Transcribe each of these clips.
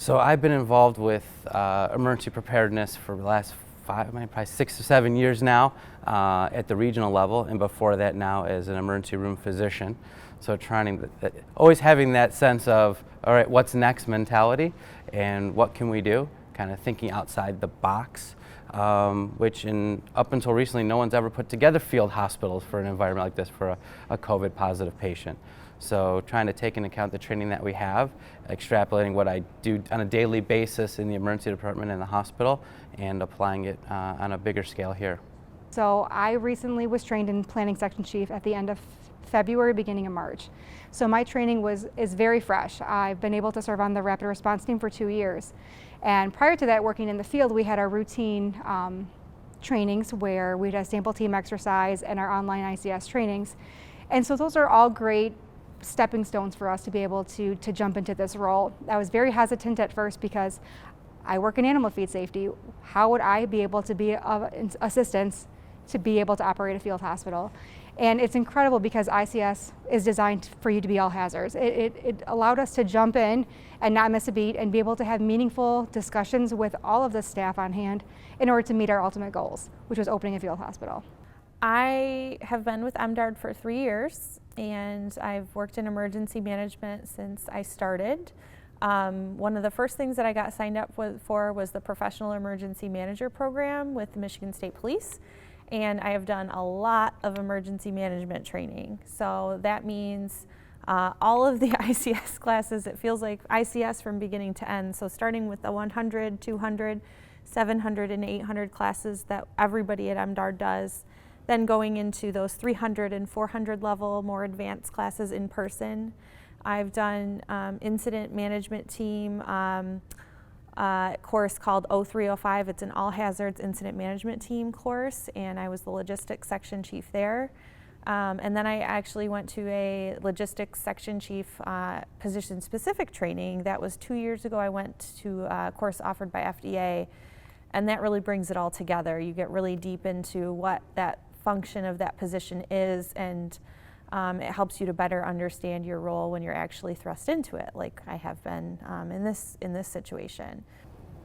So I've been involved with emergency preparedness for the last probably 6 or 7 years now at the regional level, and before that now as an emergency room physician. So always having that sense of, all right, what's next mentality and what can we do? Kind of thinking outside the box, which up until recently no one's ever put together field hospitals for an environment like this for a COVID positive patient. So trying to take into account the training that we have, extrapolating what I do on a daily basis in the emergency department in the hospital, and applying it on a bigger scale here. So I recently was trained in planning section chief at the end of February, beginning of March. So my training is very fresh. I've been able to serve on the rapid response team for 2 years. And prior to that, working in the field, we had our routine trainings where we'd have sample team exercise and our online ICS trainings. And so those are all great stepping stones for us to be able to jump into this role. I was very hesitant at first because I work in animal feed safety. How would I be able to be of assistance to be able to operate a field hospital? And it's incredible because ICS is designed for you to be all hazards. It allowed us to jump in and not miss a beat and be able to have meaningful discussions with all of the staff on hand in order to meet our ultimate goals, which was opening a field hospital. I have been with MDARD for 3 years, and I've worked in emergency management since I started. One of the first things that I got signed up for was the Professional Emergency Manager program with the Michigan State Police, and I have done a lot of emergency management training. So that means all of the ICS classes. It feels like ICS from beginning to end. So starting with the 100, 200, 700, and 800 classes that everybody at MDARD does, then going into those 300 and 400 level more advanced classes in person. I've done incident management team course called 0305. It's an all hazards incident management team course, and I was the logistics section chief there. And then I actually went to a logistics section chief position specific training. That was 2 years ago. I went to a course offered by FDA, and that really brings it all together. You get really deep into what that function of that position is, and it helps you to better understand your role when you're actually thrust into it, like I have been in this situation.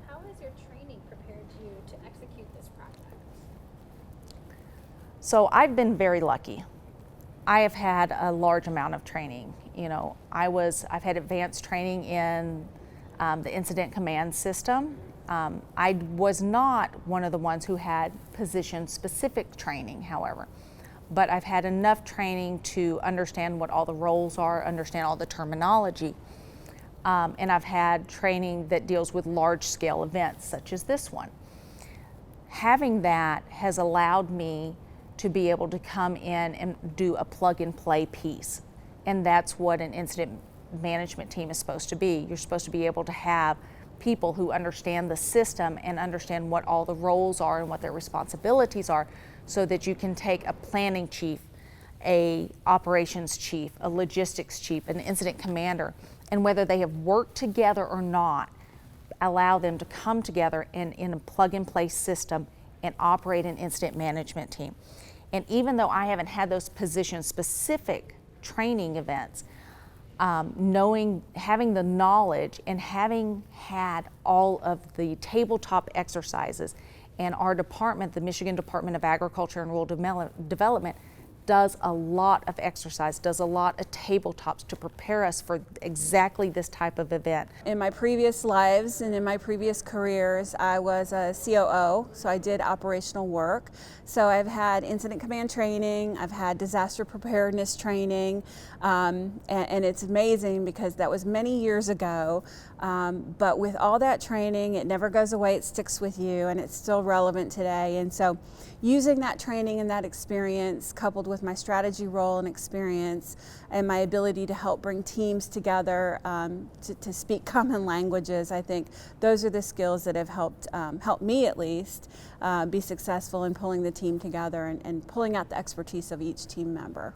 How has your training prepared you to execute this project? So I've been very lucky. I have had a large amount of training. You know, I've had advanced training in the incident command system. I was not one of the ones who had position-specific training, however, but I've had enough training to understand what all the roles are, understand all the terminology, and I've had training that deals with large-scale events, such as this one. Having that has allowed me to be able to come in and do a plug-and-play piece, and that's what an incident management team is supposed to be. You're supposed to be able to have people who understand the system and understand what all the roles are and what their responsibilities are, so that you can take a planning chief, a operations chief, a logistics chief, an incident commander, and whether they have worked together or not, allow them to come together in a plug-and-play system and operate an incident management team. And even though I haven't had those position-specific training events, having the knowledge and having had all of the tabletop exercises, and our department, the Michigan Department of Agriculture and Rural Development, does a lot of exercise, does a lot of tabletops to prepare us for exactly this type of event. In my previous lives and in my previous careers, I was a COO, so I did operational work. So I've had incident command training, I've had disaster preparedness training, and it's amazing because that was many years ago, but with all that training, it never goes away, it sticks with you, and it's still relevant today. And so using that training and that experience, coupled with my strategy role and experience, and my ability to help bring teams together to speak common languages, I think those are the skills that have helped me at least be successful in pulling the team together and pulling out the expertise of each team member.